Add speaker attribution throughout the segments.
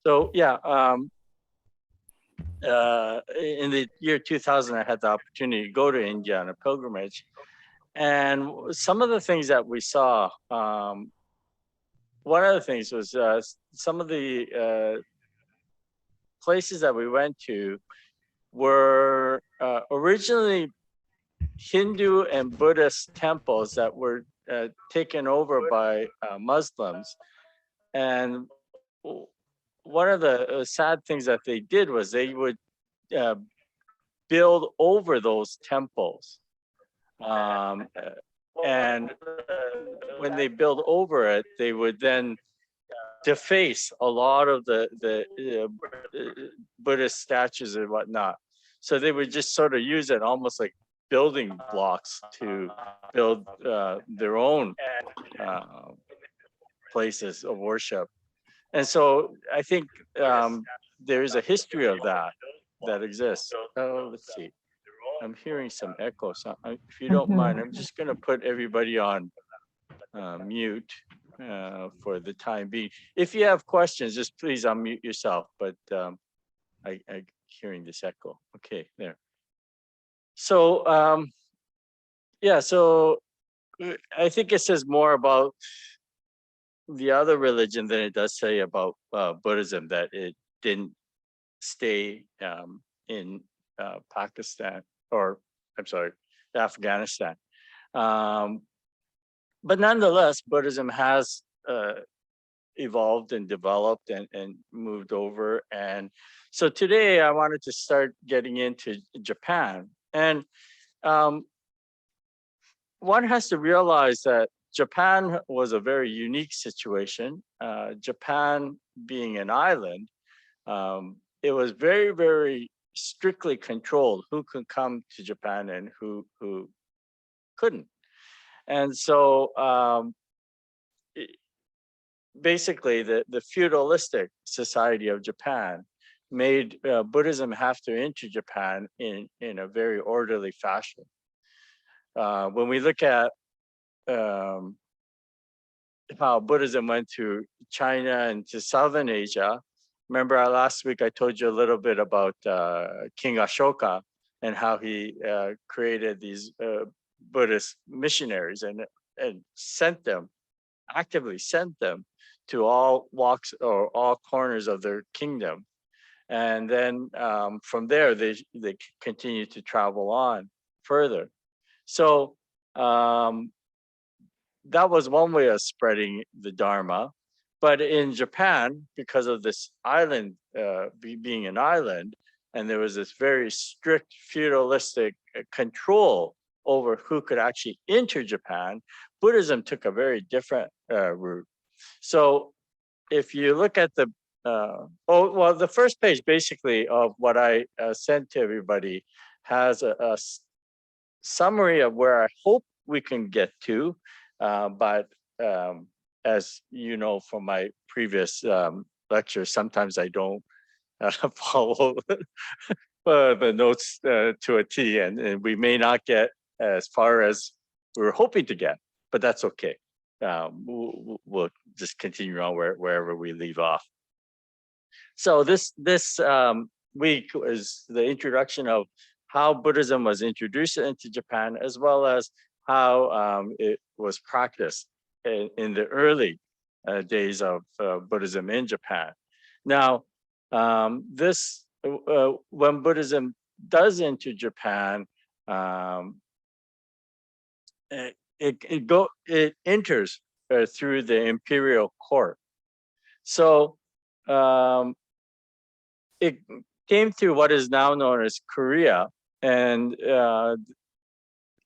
Speaker 1: So yeah, in the year 2000, I had the opportunity to go to India on a pilgrimage, and some of the things that we saw. One of the things was some of the places that we went to were originally Hindu and Buddhist temples that were taken over by Muslims. And one of the sad things that they did was they would build over those temples. And when they build over it, they would then deface a lot of the Buddhist statues and whatnot. So they would just sort of use it almost like building blocks to build their own places of worship. And so I think there is a history of that exists. Let's see. I'm hearing some echo. So if you don't mind, I'm just going to put everybody on mute for the time being. If you have questions, just please unmute yourself. But I'm hearing this echo. Okay, there. So yeah, so I think it says more about the other religion than it does say about Buddhism, that it didn't stay in Pakistan, or I'm sorry, Afghanistan. But nonetheless, Buddhism has evolved and developed and moved over. And so today I wanted to start getting into Japan. And one has to realize that Japan was a very unique situation. Japan being an island, it was very, very strictly controlled who could come to Japan and who couldn't. And so basically the feudalistic society of Japan made Buddhism have to enter Japan in a very orderly fashion. When we look at how Buddhism went to China and to Southern Asia, remember last week I told you a little bit about King Ashoka and how he created these Buddhist missionaries and actively sent them to all walks or all corners of their kingdom. And then from there, they continue to travel on further. So that was one way of spreading the Dharma. But in Japan, because of this island being an island, and there was this very strict feudalistic control over who could actually enter Japan, Buddhism took a very different route. So if you look at the the first page basically of what I sent to everybody has a summary of where I hope we can get to, but as you know from my previous lectures, sometimes I don't follow the notes to a T, and we may not get as far as we were hoping to get, but that's okay. We'll just continue on wherever we leave off. So this week is the introduction of how Buddhism was introduced into Japan, as well as how it was practiced in the early days of Buddhism in Japan. Now, when Buddhism does enter Japan, it enters through the imperial court. So it came through what is now known as Korea, and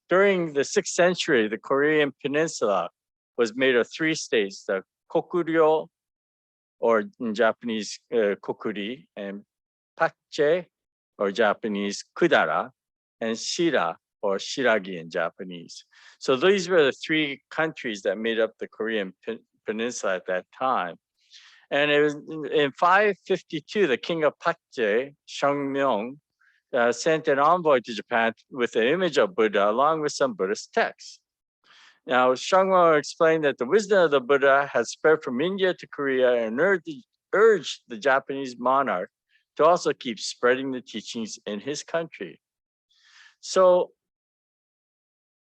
Speaker 1: during the 6th century, the Korean peninsula was made of 3 states: the Kokuryo, or in Japanese Kokuri, and Pakche, or Japanese Kudara, and Shira, or Shiragi in Japanese. So these were the 3 countries that made up the Korean peninsula at that time. And it was in 552, the king of Pakche, Shungmyeong, sent an envoy to Japan with the image of Buddha along with some Buddhist texts. Now, Shungmyeong explained that the wisdom of the Buddha had spread from India to Korea and urged the Japanese monarch to also keep spreading the teachings in his country. So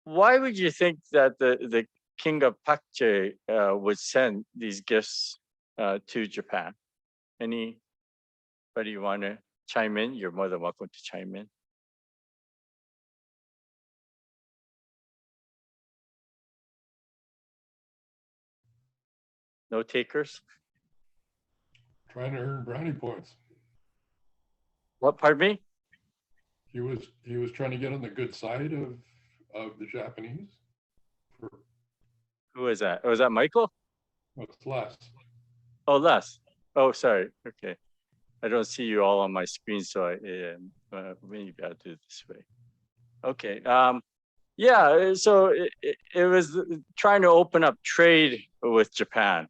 Speaker 1: why would you think that the king of Pakche would send these gifts to Japan? Anybody want to chime in? You're more than welcome to chime in. No takers?
Speaker 2: Trying to earn brownie points.
Speaker 1: What, pardon me?
Speaker 2: He was trying to get on the good side of the Japanese.
Speaker 1: Who is that? Oh, is that Michael?
Speaker 2: What's less?
Speaker 1: Oh, Les. Oh, sorry. Okay. I don't see you all on my screen, so maybe I'll do it this way. Okay. Yeah, so it was trying to open up trade with Japan.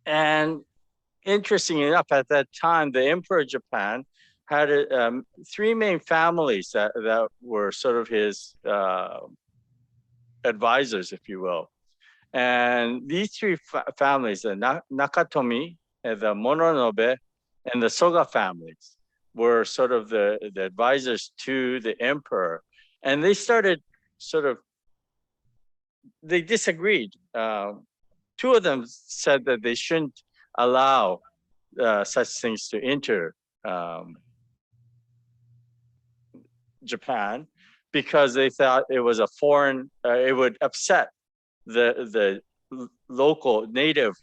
Speaker 1: And interesting enough, at that time, the Emperor of Japan had three main families that were sort of his advisors, if you will. And these three families, the Nakatomi, the Mononobe, and the Soga families, were sort of the advisors to the emperor. And they started they disagreed. Two of them said that they shouldn't allow such things to enter Japan because they thought it was a foreign, it would upset the local native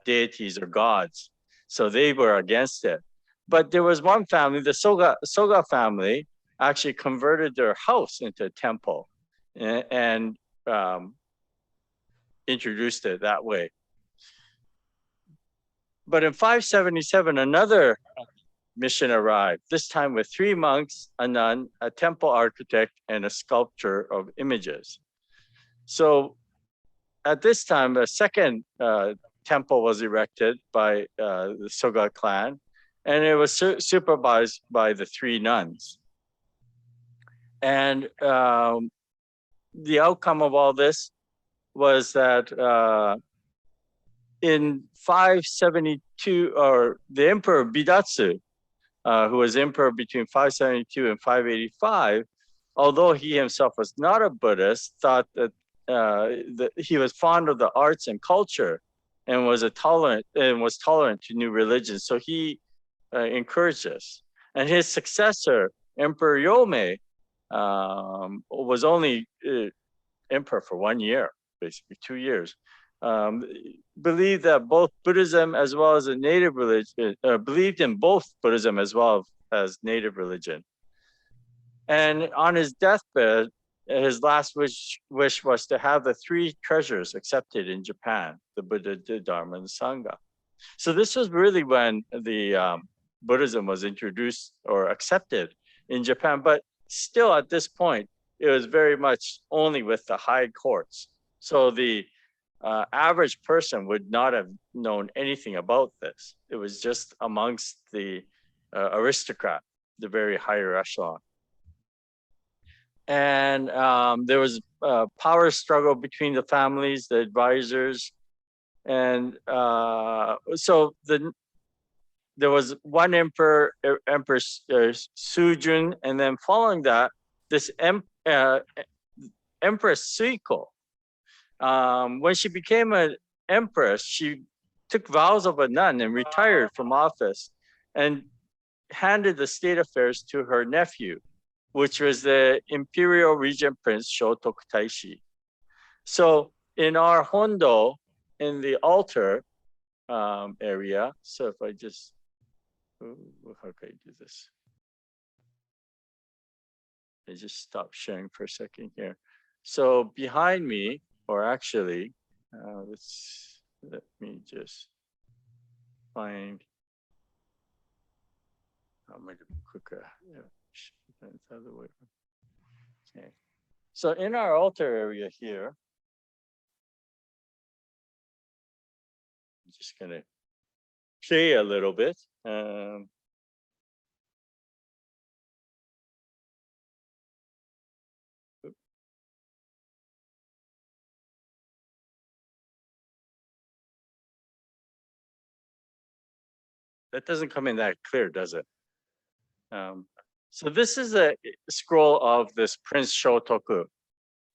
Speaker 1: deities or gods. So they were against it. But there was one family, the Soga family, actually converted their house into a temple and introduced it that way. But in 577, another mission arrived, this time with three monks, a nun, a temple architect, and a sculptor of images. So at this time, a second temple was erected by the Soga clan, and it was supervised by the three nuns. And the outcome of all this was that in 572, or the Emperor Bidatsu, who was emperor between 572 and 585, although he himself was not a Buddhist, thought that he was fond of the arts and culture and was tolerant to new religions. So he encouraged this. And his successor, Emperor Yomei, was only emperor for 1 year, basically 2 years. Believed that both Buddhism as well as a native religion, believed in both Buddhism as well as native religion. And on his deathbed, his last wish was to have the three treasures accepted in Japan, the Buddha, the Dharma, and the Sangha. So this was really when the Buddhism was introduced or accepted in Japan. But still at this point, it was very much only with the high courts. So the average person would not have known anything about this. It was just amongst the aristocrat, the very higher echelon. And there was a power struggle between the families, the advisors. And so there was one emperor, Empress Sujun, and then following that, this Empress Suiko. When she became an empress, she took vows of a nun and retired from office and handed the state affairs to her nephew, which was the imperial regent prince Shotoku Taishi. So in our Hondo, in the altar area, so if I just, how can I do this? I just stop sharing for a second here. So behind me, or actually, let me just find, I'm going to be quicker. Yeah, the other way. Okay. So in our altar area here, I'm just going to play a little bit. That doesn't come in that clear, does it? So this is a scroll of this Prince Shotoku,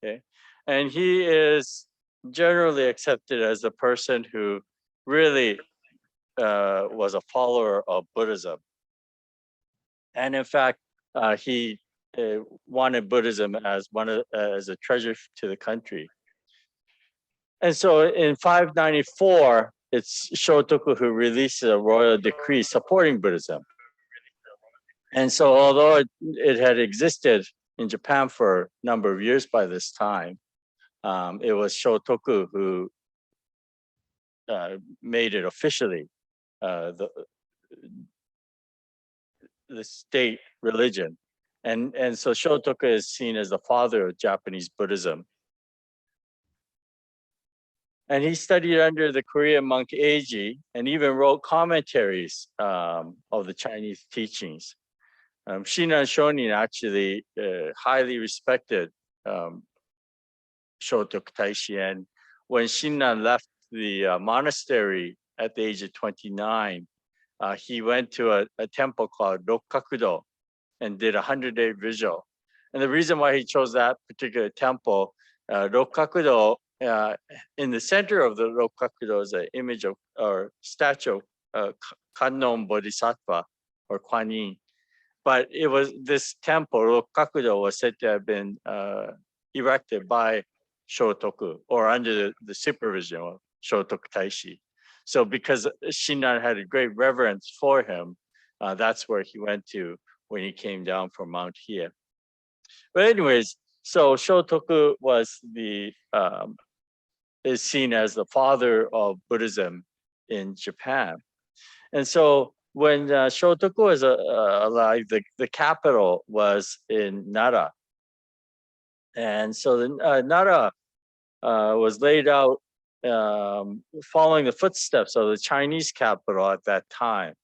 Speaker 1: okay? And he is generally accepted as the person who really was a follower of Buddhism. And in fact, he wanted Buddhism as as a treasure to the country. And so in 594, it's Shotoku who releases a royal decree supporting Buddhism. And so although it had existed in Japan for a number of years by this time, it was Shotoku who made it officially the state religion. And so Shotoku is seen as the father of Japanese Buddhism. And he studied under the Korean monk Eiji and even wrote commentaries of the Chinese teachings. Shinran Shonin actually highly respected Shotoku Taishi. And when Shinran left the monastery at the age of 29, he went to a temple called Rokkakudo and did a 100-day vigil. And the reason why he chose that particular temple, Rokkakudo, in the center of the Rokkakudo is an image of or statue of Kannon Bodhisattva or Kuan Yin. But it was this temple, Rokkakudo, was said to have been erected by Shotoku or under the supervision of Shotoku Taishi. So because Shinran had a great reverence for him, that's where he went to when he came down from Mount Hiei. But anyways, so Shotoku was is seen as the father of Buddhism in Japan. And so when Shotoku was alive, the capital was in Nara. And so the Nara was laid out following the footsteps of the Chinese capital at that time.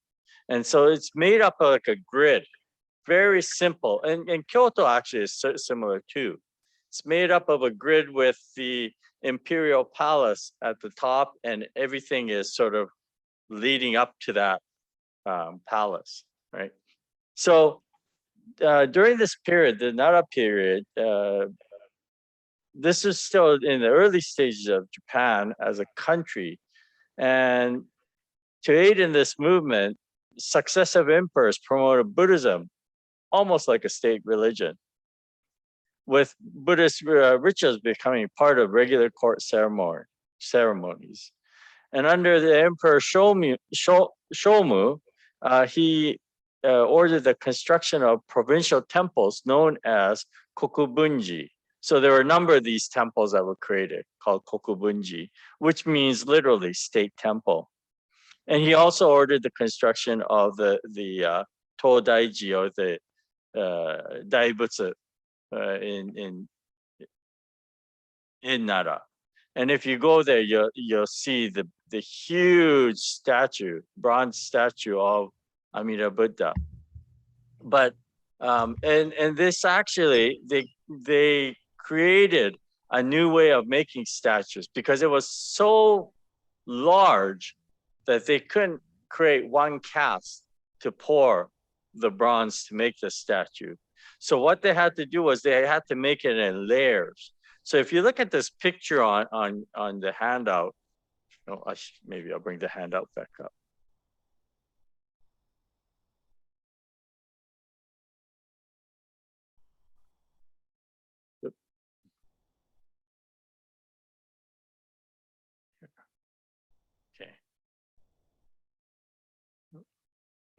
Speaker 1: And so it's made up of like a grid, very simple. And Kyoto actually is similar too. It's made up of a grid with the imperial palace at the top, and everything is sort of leading up to that palace, right? So during this period, the Nara period, this is still in the early stages of Japan as a country. And to aid in this movement, successive emperors promoted Buddhism almost like a state religion, with Buddhist rituals becoming part of regular court ceremonies. And under the Emperor Shomu, he ordered the construction of provincial temples known as kokubunji. So there were a number of these temples that were created called kokubunji, which means literally state temple. And he also ordered the construction of the Todaiji, or the Daibutsu in Nara. And if you go there, you'll see the huge statue, bronze statue of Amida Buddha. But and this actually they created a new way of making statues because it was so large that they couldn't create one cast to pour the bronze to make the statue. So what they had to do was they had to make it in layers. So if you look at this picture on the handout, maybe I'll bring the handout back up.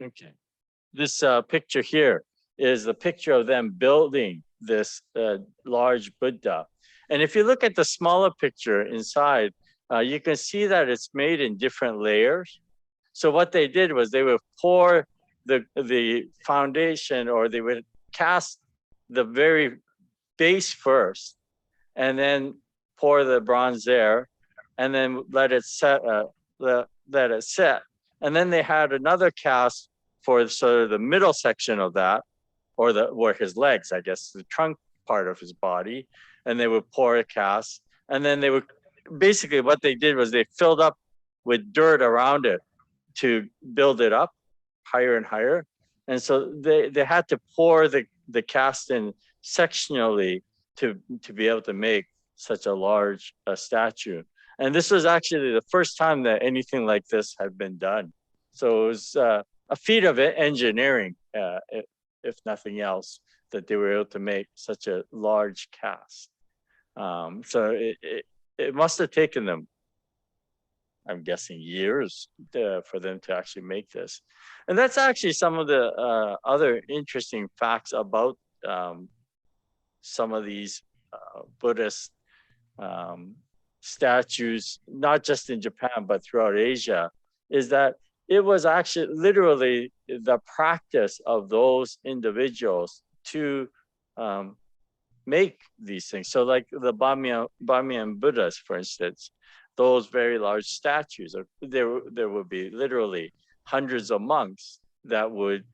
Speaker 1: Okay. This picture here is the picture of them building this large Buddha. And if you look at the smaller picture inside, you can see that it's made in different layers. So what they did was they would pour the foundation, or they would cast the very base first, and then pour the bronze there, and then let it set. And then they had another cast for sort of the middle section of that, or where his legs, I guess, the trunk part of his body, and they would pour a cast, and then they would basically what they did was they filled up with dirt around it to build it up, higher and higher. And so they had to pour the cast in sectionally to be able to make such a large statue. And this was actually the first time that anything like this had been done. So it was a feat of engineering, if nothing else, that they were able to make such a large cast. So it must have taken them, I'm guessing, years for them to actually make this. And that's actually some of the other interesting facts about some of these Buddhist statues, not just in Japan, but throughout Asia, is that it was actually literally the practice of those individuals to make these things. So like the Bamiyan Buddhas, for instance, those very large statues, there would be literally hundreds of monks that would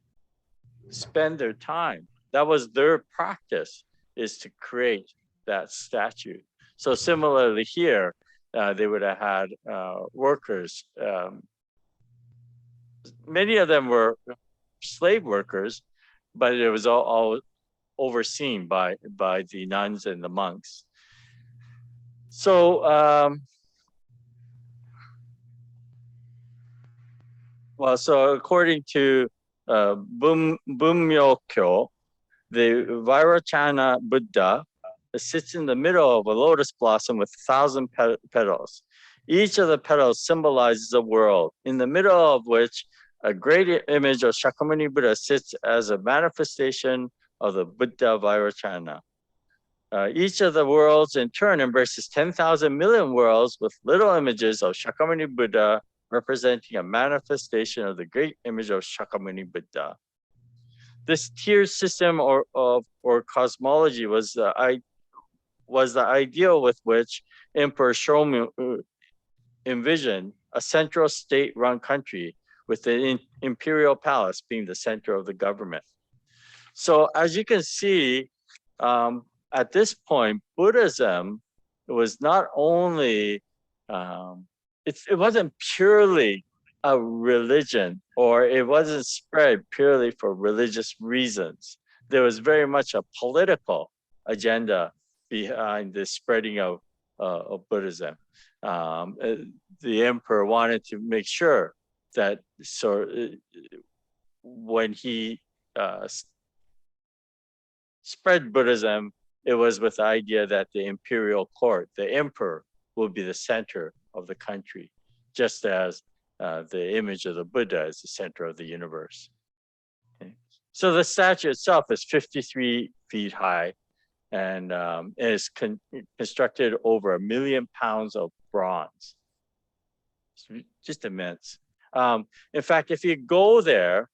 Speaker 1: spend their time. That was their practice, is to create that statue. So similarly here, they would have had workers. Many of them were slave workers, but it was all overseen by the nuns and the monks. So, so according to Bummyokyo, the Virachana Buddha sits in the middle of a lotus blossom with 1,000 petals. Each of the petals symbolizes a world, in the middle of which a great image of Shakyamuni Buddha sits as a manifestation of the Buddha Virachana. Each of the worlds in turn embraces 10,000 million worlds with little images of Shakyamuni Buddha representing a manifestation of the great image of Shakyamuni Buddha. This tier system or cosmology was the ideal with which Emperor Shomu envisioned a central state-run country with the imperial palace being the center of the government. So as you can see, at this point, Buddhism was not only, it wasn't purely a religion, or it wasn't spread purely for religious reasons. There was very much a political agenda behind the spreading of Buddhism. The emperor wanted to make sure that when he spread Buddhism, it was with the idea that the imperial court, the emperor, will be the center of the country, just as the image of the Buddha is the center of the universe. Okay. So the statue itself is 53 feet high and is constructed over 1 million pounds of bronze. It's just immense. In fact, if you go there,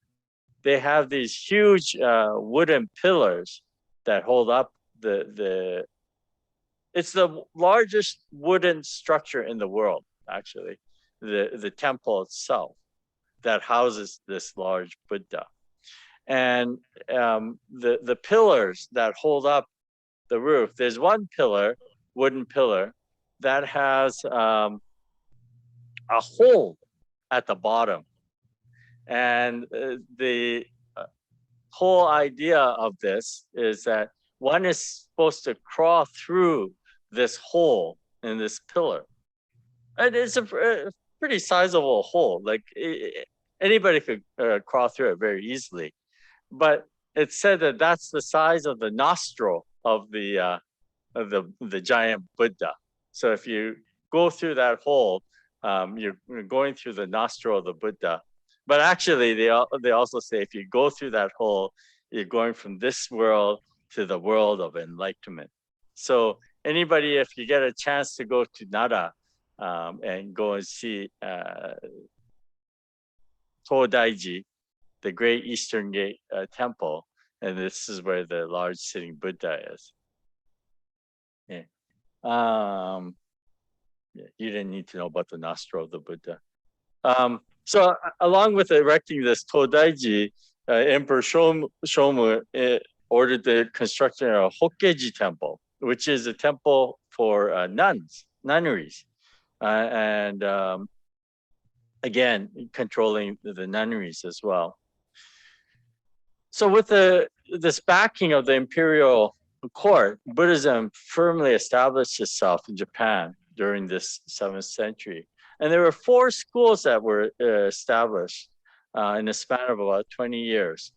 Speaker 1: they have these huge wooden pillars that hold up it's the largest wooden structure in the world, actually, the temple itself that houses this large Buddha. And the pillars that hold up the roof, there's one pillar, wooden pillar, that has a hole at the bottom. And the whole idea of this is that one is supposed to crawl through this hole in this pillar. And it's a pretty sizable hole. Like anybody could crawl through it very easily. But it's said that that's the size of the nostril of the giant Buddha. So if you go through that hole, you're going through the nostril of the Buddha. But actually, they also say if you go through that hole, you're going from this world to the world of enlightenment. So anybody, if you get a chance to go to Nara and go and see Todaiji, the Great Eastern Gate Temple, and this is where the large sitting Buddha is. Yeah. You didn't need to know about the nostril of the Buddha. So along with erecting this Todaiji, Emperor Shomu ordered the construction of a Hokkeji temple, which is a temple for nunneries. And again, controlling the nunneries as well. So with this backing of the imperial court, Buddhism firmly established itself in Japan during this 7th century. And there were 4 schools that were established in a span of about 20 years.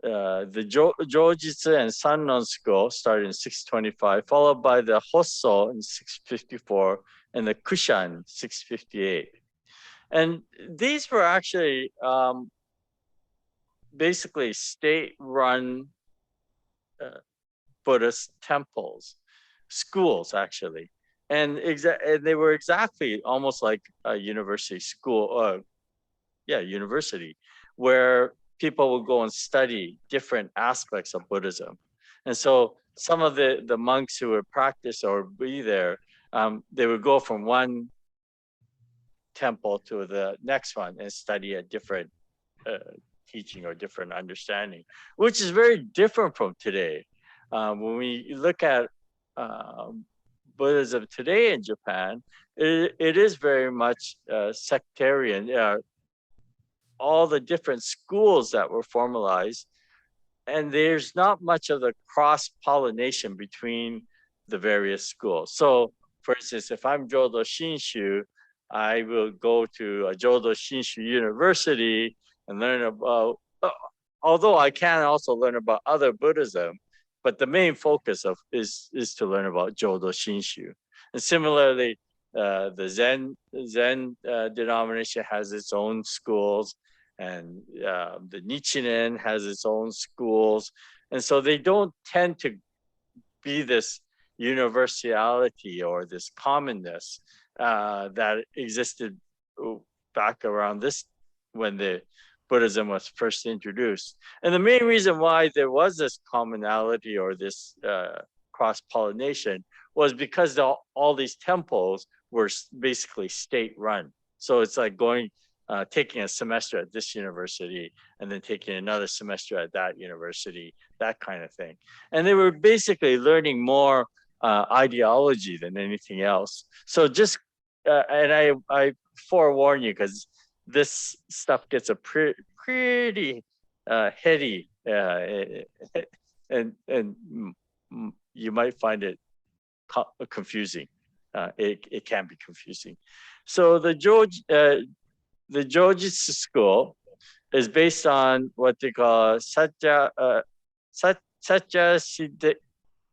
Speaker 1: The Jojitsu and Sannon school started in 625, followed by the Hosso in 654 and the Kushan in 658. And these were actually basically state-run Buddhist temples, schools actually, and they were exactly almost like a university school, university, where people would go and study different aspects of Buddhism. And so some of the monks who would practice or be there, they would go from one temple to the next one and study a different teaching or different understanding, which is very different from today. When we look at Buddhism today in Japan, it is very much sectarian. All the different schools that were formalized, and there's not much of the cross-pollination between the various schools. So, for instance, if I'm Jodo Shinshu, I will go to a Jodo Shinshu University and learn about, although I can also learn about other Buddhism, but the main focus is to learn about Jodo Shinshu. And similarly, the Zen denomination has its own schools, and the Nichiren has its own schools. And so they don't tend to be this universality or this commonness that existed back around this when the Buddhism was first introduced. And the main reason why there was this commonality or this cross-pollination was because all these temples were basically state-run. So it's like taking a semester at this university and then taking another semester at that university, that kind of thing. And they were basically learning more ideology than anything else. So just, and I forewarn you, because this stuff gets a pretty heady, and you might find it confusing. It can be confusing. So the Jojitsu school is based on what they call Satya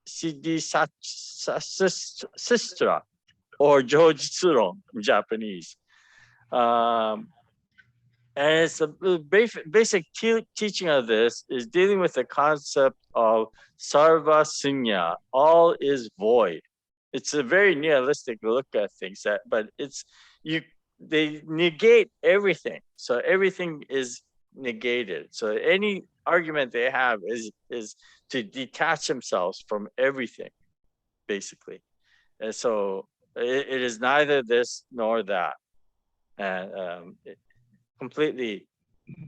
Speaker 1: Siddhisastra, or Jojitsuron in Japanese. And it's a basic teaching of this is dealing with the concept of sarva sunya, all is void. It's a very nihilistic look at things, but they negate everything. So everything is negated. So any argument they have is to detach themselves from everything, basically. And so it is neither this nor that. And completely,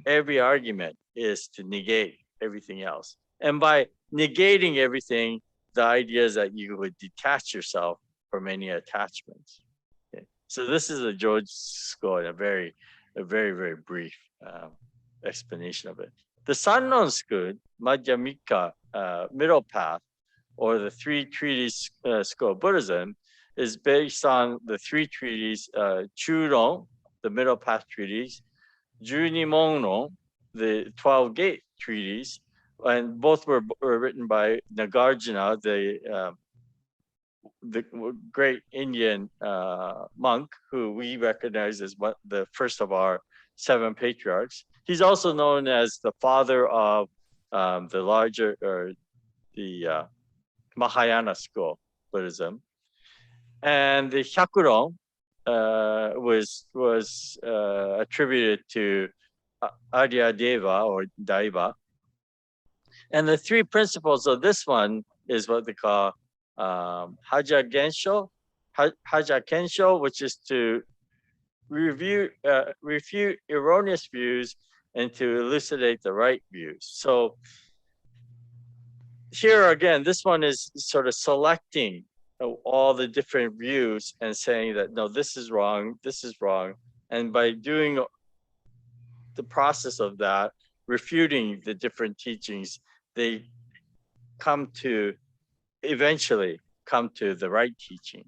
Speaker 1: every argument is to negate everything else. And by negating everything, the idea is that you would detach yourself from any attachments. Okay. So this is a George school, a very, very brief explanation of it. The Sannon school, Madhyamika, middle path, or the 3 treaties school of Buddhism, is based on the 3 treaties, Churon, the middle path treaties, Junimono, the 12 gate treaties, and both were written by Nagarjuna, the great Indian monk who we recognize as the first of our 7 patriarchs. He's also known as the father of the larger, or the Mahayana school Buddhism. And the Hyakuron was attributed to Arya Deva or Daiva. And the 3 principles of this one is what they call Haja Kensho, which is to refute erroneous views and to elucidate the right views. So here again, this one is sort of selecting all the different views and saying that, no, this is wrong, this is wrong. And by doing the process of that, refuting the different teachings, they eventually come to the right teaching.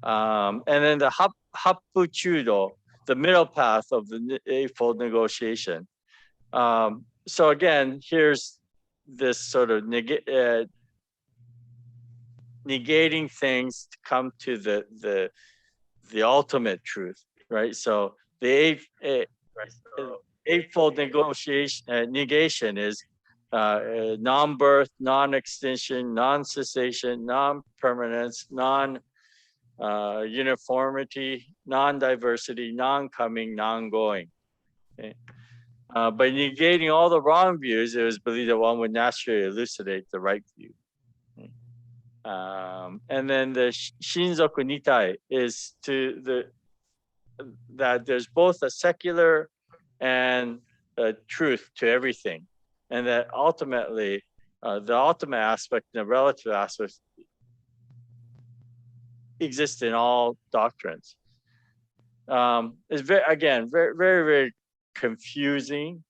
Speaker 1: And then the Happuchudo, the middle path of the Eightfold Negotiation. So again, here's this sort of negating things to come to the ultimate truth, right? So the eightfold negation is non-birth, non-extinction, non-cessation, non-permanence, non-uniformity, non-diversity, non-coming, non-going. Okay? By negating all the wrong views, it was believed that one would naturally elucidate the right view. And then the Shinzoku Nitai is that there's both a secular and a truth to everything, and that ultimately the ultimate aspect and the relative aspect exist in all doctrines. It's very, very confusing.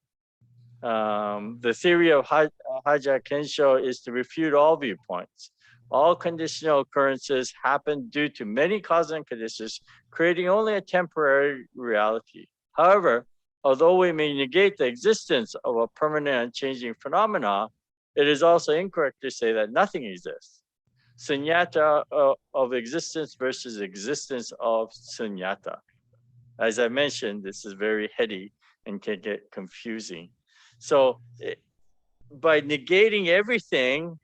Speaker 1: The theory of Haja Kensho is to refute all viewpoints. All conditional occurrences happen due to many causes and conditions, creating only a temporary reality. However, although we may negate the existence of a permanent and changing phenomena, it is also incorrect to say that nothing exists. Sunyata of existence versus existence of sunyata. As I mentioned, this is very heady and can get confusing. So by negating everything,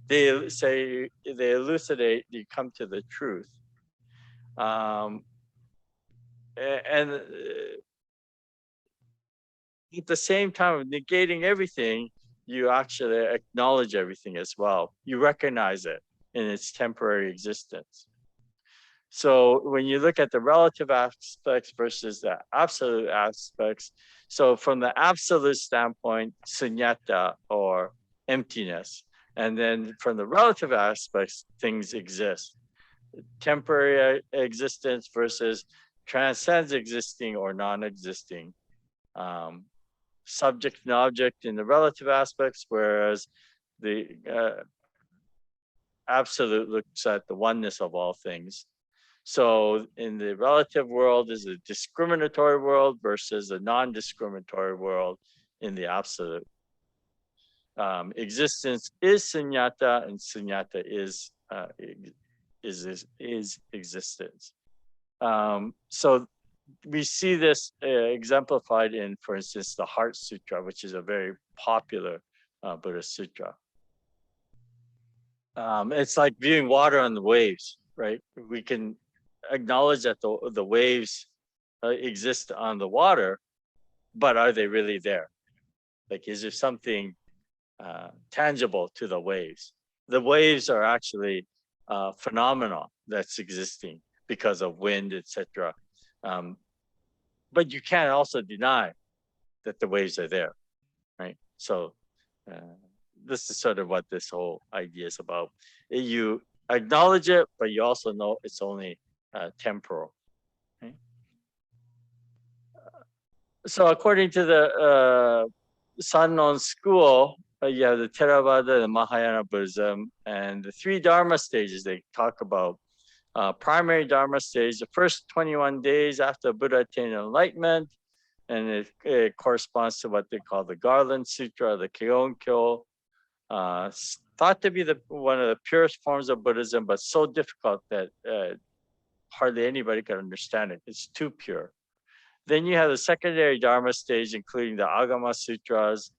Speaker 1: they elucidate, you come to the truth. And at the same time of negating everything, you actually acknowledge everything as well. You recognize it in its temporary existence. So when you look at the relative aspects versus the absolute aspects, so from the absolute standpoint, sunyata or emptiness, and then from the relative aspects, things exist. Temporary existence versus transcends existing or non-existing. Subject and object in the relative aspects, whereas the absolute looks at the oneness of all things. So in the relative world is a discriminatory world versus a non-discriminatory world in the absolute. Existence is sunyata, and sunyata is existence. So we see this exemplified in, for instance, the Heart Sutra, which is a very popular Buddhist sutra. It's like viewing water on the waves, right? We can acknowledge that the waves exist on the water, but are they really there? Like, is there something tangible to the waves? The waves are actually phenomena that's existing because of wind, etc. But you can't also deny that the waves are there, right? So this is sort of what this whole idea is about. You acknowledge it, but you also know it's only temporal. Okay? So according to the Sannon school, you have the Theravada, the Mahayana Buddhism, and the three Dharma stages they talk about. Primary Dharma stage, the first 21 days after Buddha attained enlightenment, and it corresponds to what they call the Garland Sutra, the Kyonkyo, thought to be one of the purest forms of Buddhism, but so difficult that hardly anybody can understand it. It's too pure. Then you have the secondary Dharma stage, including the Agama Sutras,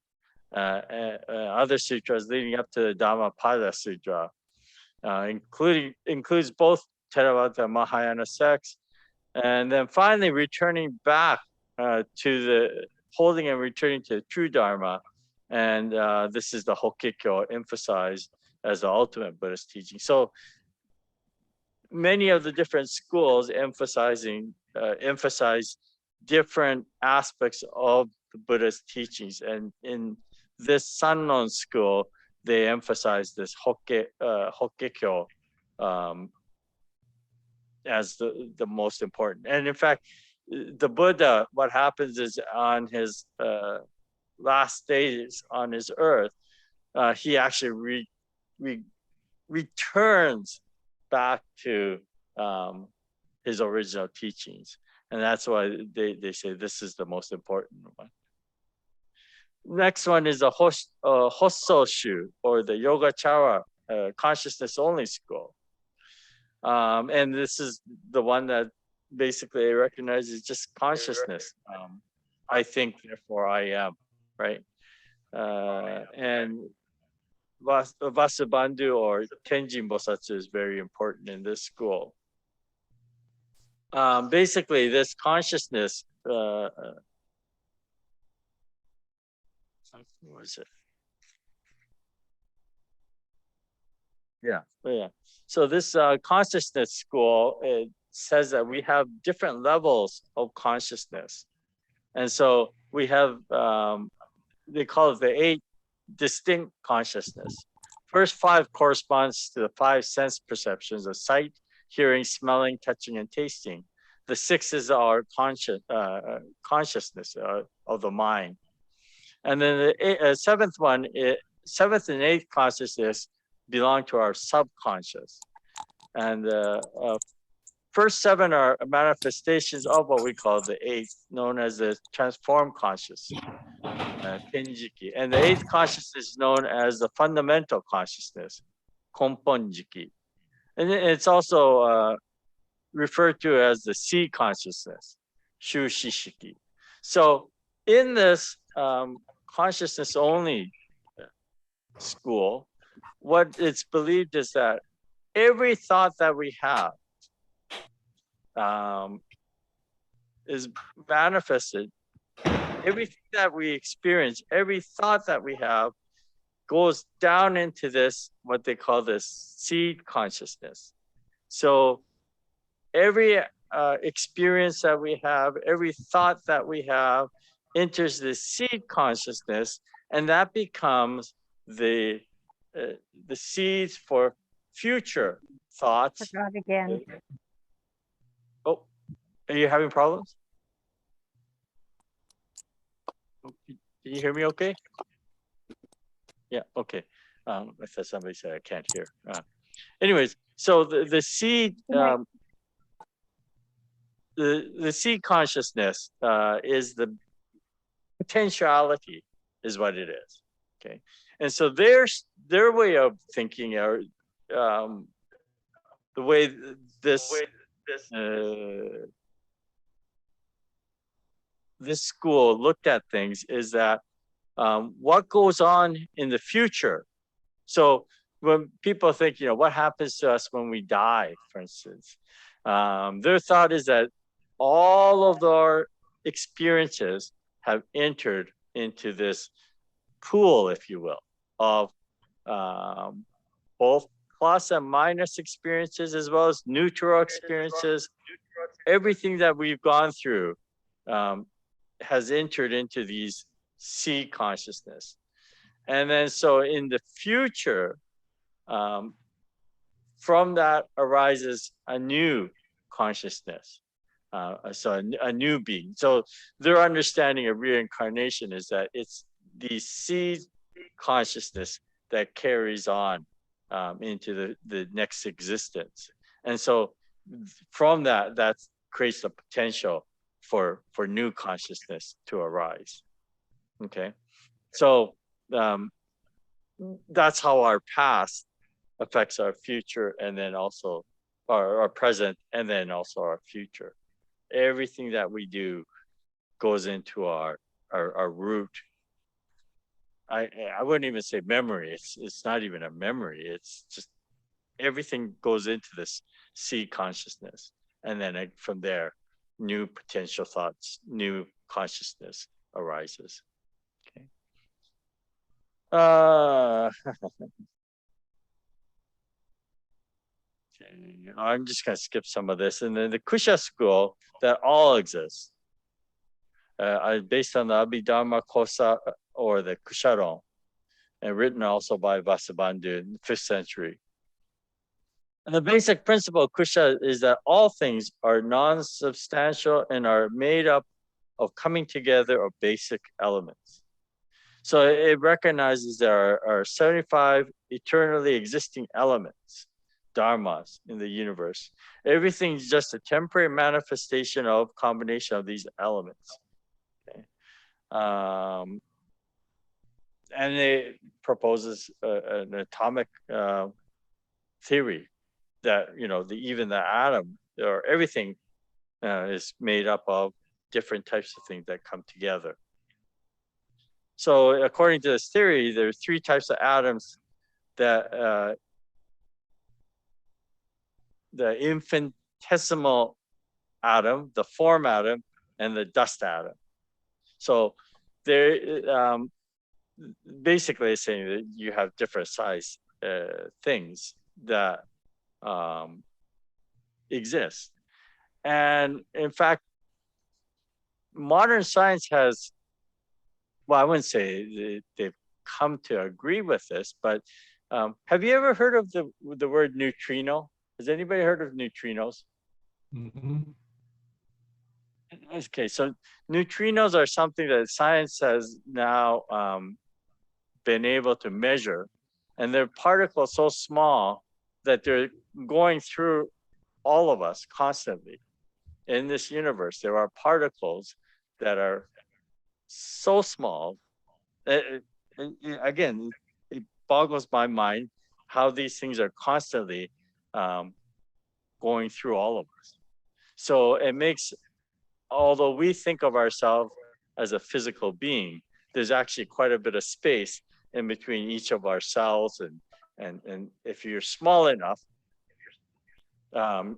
Speaker 1: other sutras leading up to the Dhammapada Sutra, includes both Theravada and Mahayana sects, and then finally returning back holding and returning to the true Dharma, and this is the Hokkekyo emphasized as the ultimate Buddhist teaching. So many of the different schools emphasize different aspects of the Buddha's teachings, and in this Sannon school, they emphasize this Hokkekyo as the most important. And in fact, the Buddha, what happens is on his last days on his earth, he actually returns back to his original teachings. And that's why they say this is the most important one. Next one is the Hossoshu, or the Yogacara consciousness only school. And this is the one that basically recognizes just consciousness. I think, therefore I am, right? And Vasubandhu or Tenjin Bosatsu is very important in this school. Basically, this consciousness, what was it? Yeah. So this consciousness school, it says that we have different levels of consciousness. And so we have, they call it the 8 distinct consciousness. First 5 corresponds to the 5 sense perceptions of sight, hearing, smelling, touching, and tasting. The 6th is our consciousness of the mind. And then the 7th one, 7th and 8th consciousness belong to our subconscious. And the first 7 are manifestations of what we call the 8th, known as the transformed conscious, Tenjiki. And the 8th consciousness is known as the fundamental consciousness, Konponjiki. And it's also referred to as the C consciousness, Shushishiki. So in this consciousness only school, what it's believed is that every thought that we have is manifested. Everything that we experience, every thought that we have goes down into this, what they call this seed consciousness. So every experience that we have, every thought that we have enters the seed consciousness, and that becomes the seeds for future thoughts.
Speaker 3: Forgot again.
Speaker 1: Oh, are you having problems? Can you hear me okay? Yeah, okay. I thought somebody said I can't hear. Anyways, so the seed, the seed consciousness is the potentiality, is what it is. Okay, and so their way of thinking, or the way this school looked at things is that what goes on in the future. So when people think, what happens to us when we die, for instance, their thought is that all of our experiences have entered into this pool, if you will, of both plus and minus experiences, as well as neutral experiences. Everything that we've gone through has entered into these C consciousness. And then so in the future, from that arises a new consciousness, so a new being. So their understanding of reincarnation is that it's the seed consciousness that carries on into the next existence. And so from that creates the potential for new consciousness to arise. Okay, so that's how our past affects our future, and then also our present, and then also our future. Everything that we do goes into our root. I wouldn't even say memory. It's not even a memory. It's just everything goes into this C consciousness, and then from there, new potential thoughts, new consciousness arises. Okay. I'm just going to skip some of this. And then the Kusha school, that all exists, based on the Abhidharma Kosa, or the Kusharon, and written also by Vasubandhu in the 5th century. And the basic principle of Kusha is that all things are non-substantial and are made up of coming together of basic elements. So it recognizes there are 75 eternally existing elements, dharmas in the universe. Everything is just a temporary manifestation of combination of these elements. Okay. And it proposes an atomic theory that even the atom or everything is made up of different types of things that come together. So according to this theory, there are three types of atoms: that the infinitesimal atom, the form atom, and the dust atom. So there, basically, it's saying that you have different size things that exist. And in fact, modern science has, well, I wouldn't say they've come to agree with this, but have you ever heard of the word neutrino? Has anybody heard of neutrinos?
Speaker 2: Mm-hmm.
Speaker 1: Okay, so neutrinos are something that science has now been able to measure, and they're particles so small that they're going through all of us constantly. In this universe, there are particles that are so small. Again, it boggles my mind how these things are constantly going through all of us. So it makes, although we think of ourselves as a physical being, there's actually quite a bit of space in between each of our cells, and if you're small enough,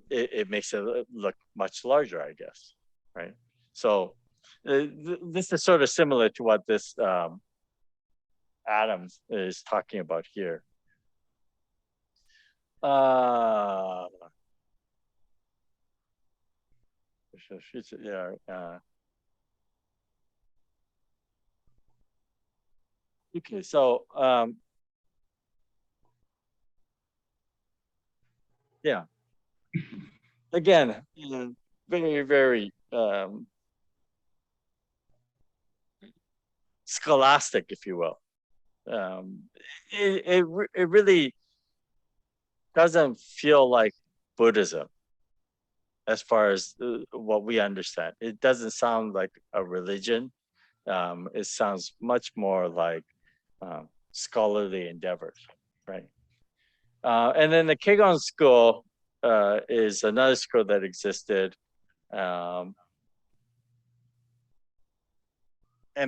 Speaker 1: it makes it look much larger, I guess, right? So this is sort of similar to what this Adams is talking about here. Okay, so yeah, again, very, very scholastic, if you will. It really doesn't feel like Buddhism as far as what we understand. It doesn't sound like a religion. It sounds much more like scholarly endeavors, right? And then the Kegon school is another school that existed. And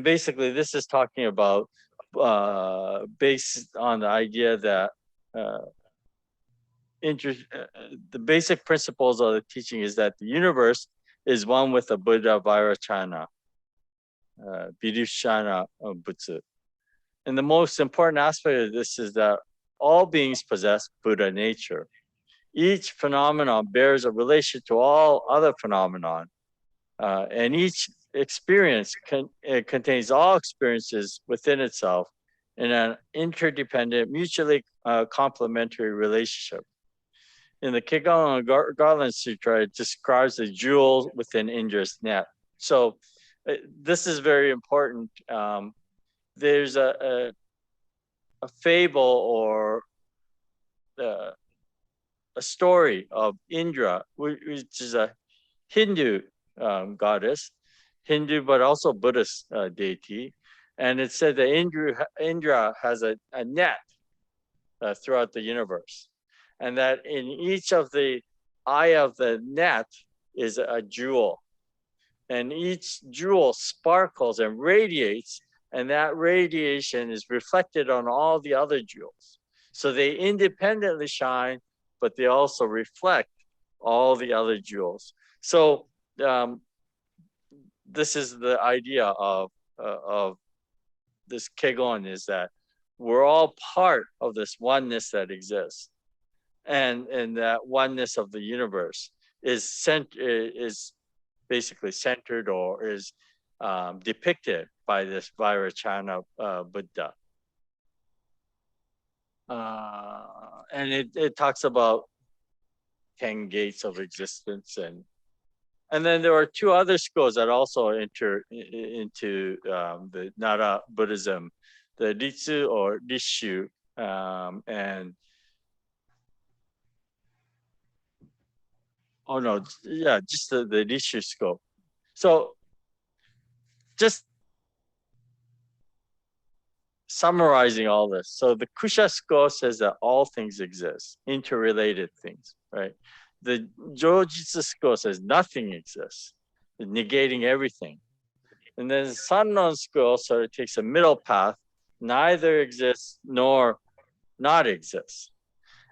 Speaker 1: basically, this is talking about based on the idea that the basic principles of the teaching is that the universe is one with the Buddha Virachana, Virachana Buddha. And the most important aspect of this is that all beings possess Buddha nature. Each phenomenon bears a relation to all other phenomenon, and each experience contains all experiences within itself in an interdependent, mutually complementary relationship. In the Kegon Garland Sutra, it describes the jewel within Indra's net. So this is very important. There's a fable or a story of Indra, which is a Hindu goddess, Hindu but also Buddhist deity. And it said that Indra has a net throughout the universe, and that in each of the eye of the net is a jewel, and each jewel sparkles and radiates, and that radiation is reflected on all the other jewels. So they independently shine, but they also reflect all the other jewels. So this is the idea of this Kegon, is that we're all part of this oneness that exists, and that oneness of the universe is basically centered or is depicted by this Virachana Buddha. And it talks about 10 gates of existence, and then there are two other schools that also enter into the Nara Buddhism, the Ritsu or Risshu, and oh no, yeah, just the Risshu school. So just summarizing all this. So the Kusha school says that all things exist, interrelated things, right? The Jojitsu school says nothing exists, negating everything. And then the Sanron school sort of takes a middle path, neither exists nor not exists.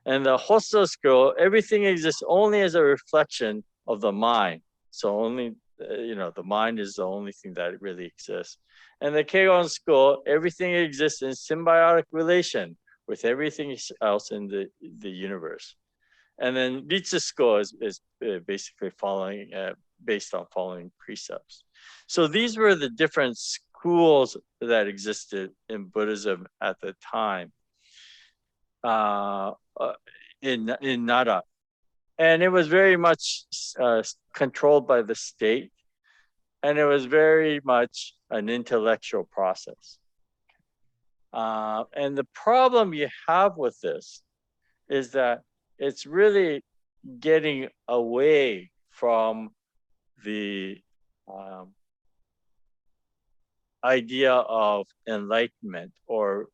Speaker 1: And the Hosso school, everything exists only as a reflection of the mind. So only, the mind is the only thing that really exists. And the Keigon school, everything exists in symbiotic relation with everything else in the universe. And then Ritsu school is basically following, based on following precepts. So these were the different schools that existed in Buddhism at the time in Nara. And it was very much controlled by the state. And it was very much an intellectual process. And the problem you have with this is that it's really getting away from the idea of enlightenment or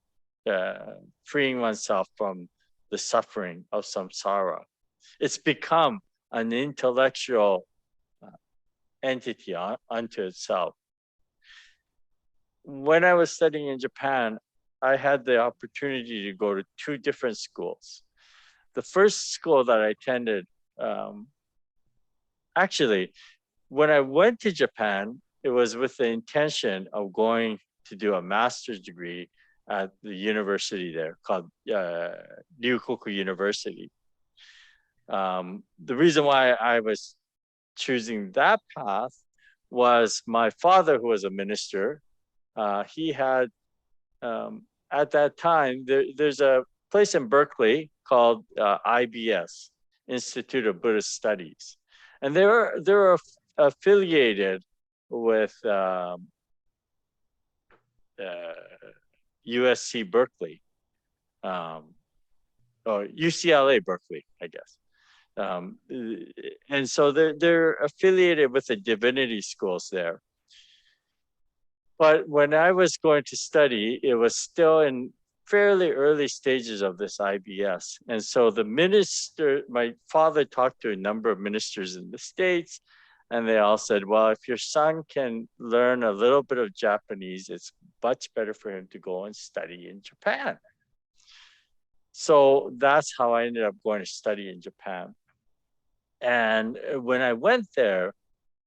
Speaker 1: freeing oneself from the suffering of samsara. It's become an intellectual entity unto itself. When I was studying in Japan, I had the opportunity to go to two different schools. The first school that I attended, actually, when I went to Japan, it was with the intention of going to do a master's degree at the university there called Ryukoku University. The reason why I was choosing that path was my father, who was a minister. He had, at that time, there's a place in Berkeley called IBS, Institute of Buddhist Studies. And they were affiliated with USC Berkeley, or UCLA Berkeley, I guess. And so they're affiliated with the divinity schools there. But when I was going to study, it was still in fairly early stages of this IBS. And so the minister, my father talked to a number of ministers in the States, and they all said, well, if your son can learn a little bit of Japanese, it's much better for him to go and study in Japan. So that's how I ended up going to study in Japan. And when I went there,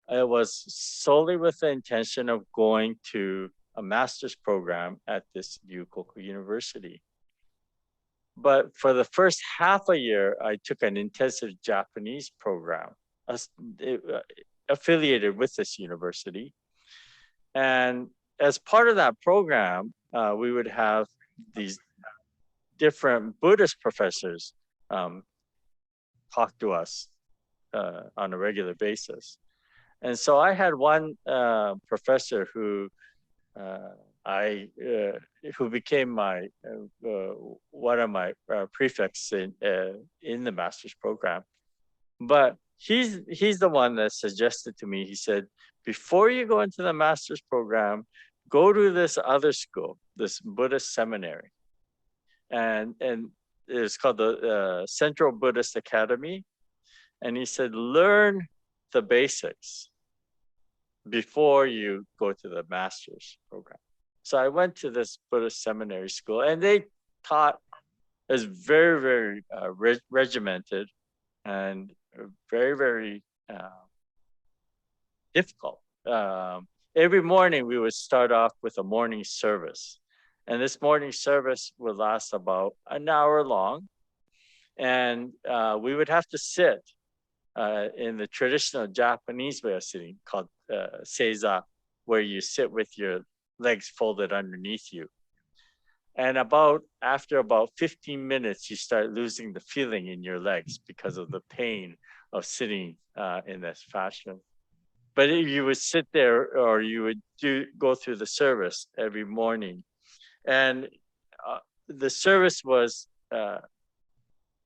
Speaker 1: it was solely with the intention of going to a master's program at this Ryukoku University. But for the first half a year, I took an intensive Japanese program affiliated with this university. And as part of that program, we would have these different Buddhist professors talk to us on a regular basis. And so I had one professor who became my one of my prefects in the master's program. But he's the one that suggested to me. He said, before you go into the master's program, go to this other school, this Buddhist seminary, and it's called the Central Buddhist Academy. And he said, learn the basics before you go to the master's program. So I went to this Buddhist seminary school, and they taught as very, very regimented and very, very difficult. Every morning we would start off with a morning service. And this morning service would last about an hour long. And we would have to sit in the traditional Japanese way of sitting called seiza, where you sit with your legs folded underneath you. And after about 15 minutes, you start losing the feeling in your legs because of the pain of sitting in this fashion. But you would sit there, or you would go through the service every morning, and the service was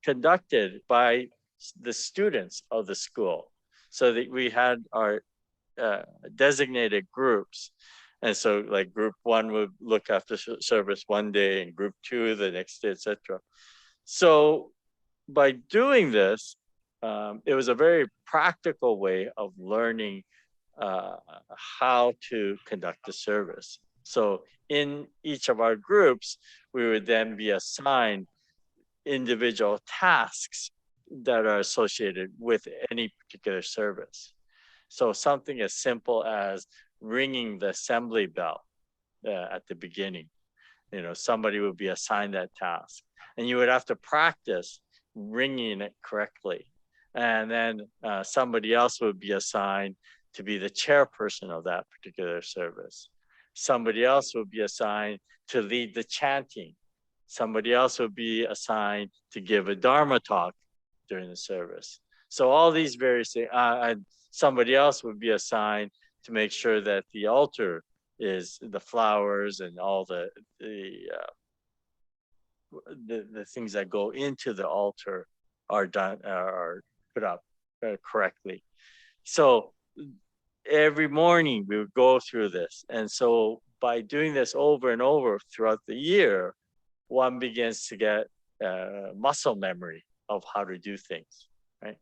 Speaker 1: conducted by the students of the school, so that we had our designated groups. And so like group one would look after service one day, and group two the next day, etc. So by doing this, it was a very practical way of learning uh, how to conduct the service. So in each of our groups, we would then be assigned individual tasks that are associated with any particular service. So something as simple as ringing the assembly bell at the beginning, somebody would be assigned that task, and you would have to practice ringing it correctly. And then somebody else would be assigned to be the chairperson of that particular service. Somebody else would be assigned to lead the chanting. Somebody else would be assigned to give a Dharma talk during the service. So all these various things, somebody else would be assigned to make sure that the altar is the flowers and all the things that go into the altar are done, are put up correctly. So every morning we would go through this, and so by doing this over and over throughout the year, one begins to get muscle memory of how to do things, right?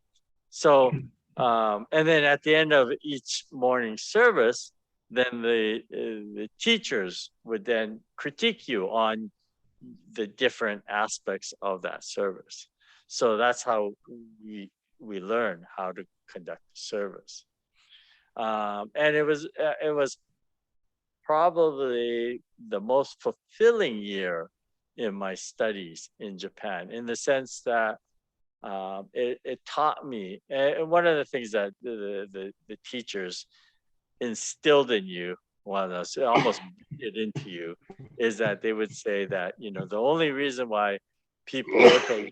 Speaker 1: So, and then at the end of each morning service, then the teachers would then critique you on the different aspects of that service. So that's how we learn how to conduct the service. And it was probably the most fulfilling year in my studies in Japan, in the sense that it taught me, and one of the things that the teachers instilled in you, well, almost beat it into you, is that they would say that, the only reason why people look at you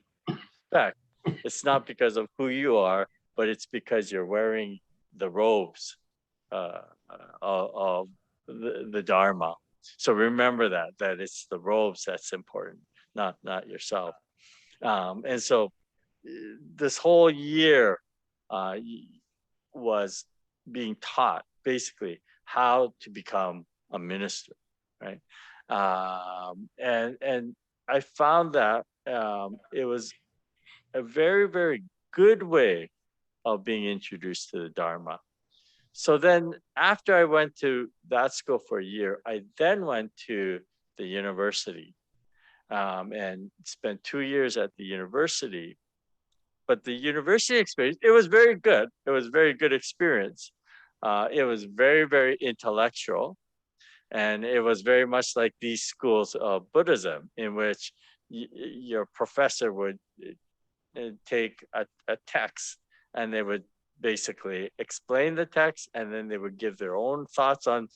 Speaker 1: respect, it's not because of who you are, but it's because you're wearing the robes of the Dharma. So remember that it's the robes that's important, not yourself. And so this whole year was being taught basically how to become a minister, right? And I found that it was a very, very good way of being introduced to the Dharma. So then after I went to that school for a year, I then went to the university and spent 2 years at the university. But the university experience, it was very good. It was a very good experience. It was very, very intellectual. And it was very much like these schools of Buddhism, in which your professor would take a text, and they would basically explain the text, and then they would give their own thoughts on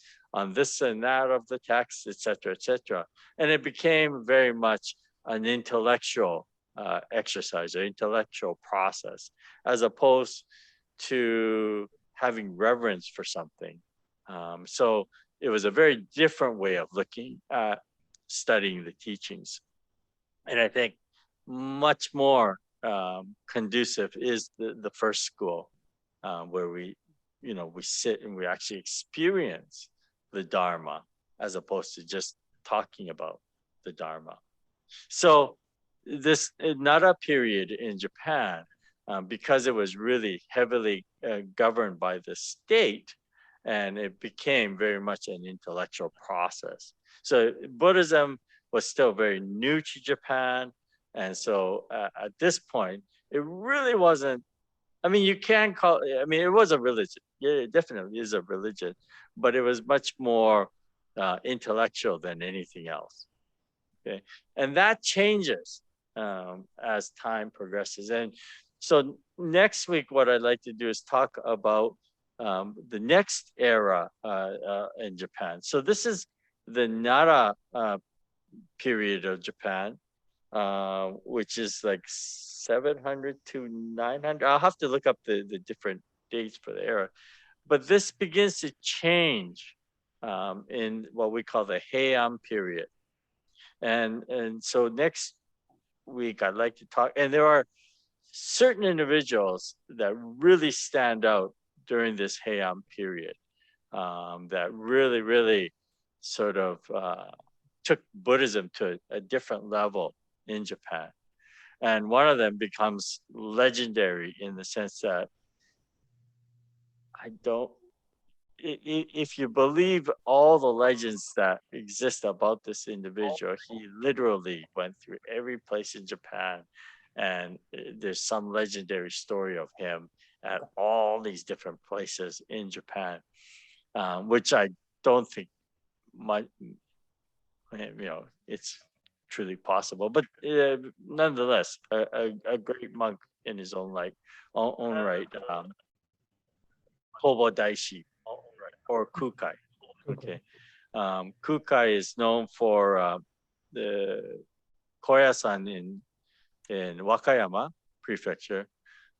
Speaker 1: this and that of the text, etc., etc. And it became very much an intellectual exercise, an intellectual process, as opposed to having reverence for something. So it was a very different way of looking at studying the teachings. And I think much more conducive is the first school, where we sit and we actually experience the Dharma, as opposed to just talking about the Dharma. So this Nara period in Japan, because it was really heavily governed by the state, and it became very much an intellectual process. So Buddhism was still very new to Japan. And so at this point, it really wasn't, I mean, you can call it, I mean, it was a religion. Yeah, it definitely is a religion, but it was much more intellectual than anything else. Okay. And that changes as time progresses. And so next week, what I'd like to do is talk about the next era in Japan. So this is the Nara period of Japan, which is like 700 to 900. I'll have to look up the different dates for the era. But this begins to change in what we call the Heian period. And so next week, I'd like to talk, and there are certain individuals that really stand out during this Heian period that really, really sort of took Buddhism to a different level in Japan. And one of them becomes legendary in the sense that if you believe all the legends that exist about this individual, he literally went through every place in Japan, and there's some legendary story of him at all these different places in Japan, which I don't think might, it's truly possible. But nonetheless, a great monk in his own right, Hobo Daishi, or Kukai. Okay. Kukai is known for the Koyasan in Wakayama Prefecture,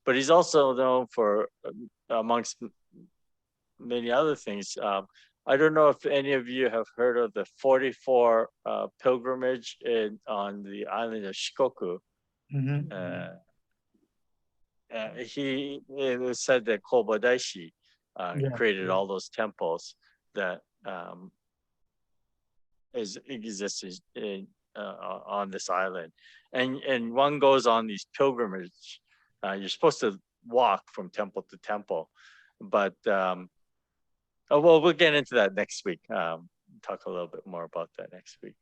Speaker 1: but he's also known for, amongst many other things. I don't know if any of you have heard of the 44 pilgrimage on the island of Shikoku. It was said that Kobo Daishi created all those temples that existed on this island, and one goes on these pilgrimage. You're supposed to walk from temple to temple, but we'll get into that next week. Talk a little bit more about that next week.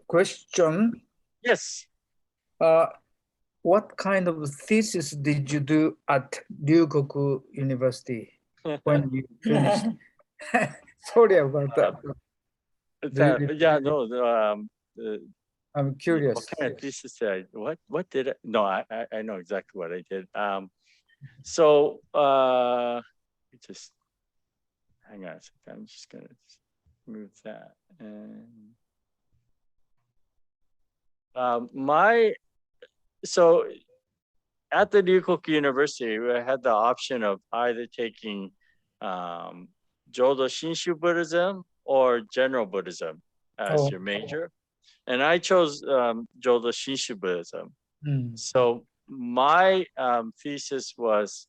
Speaker 3: Question.
Speaker 1: Yes.
Speaker 3: What kind of thesis did you do at Ryukoku University when you finished? Sorry about that. I'm curious.
Speaker 1: What kind of thesis did I? What did I? No, I know exactly what I did. So just hang on a second. I'm just gonna move that. And so at the Ryukoku University, we had the option of either taking Jodo Shinshu Buddhism or General Buddhism as your major. And I chose Jodo Shinshu Buddhism. So my thesis was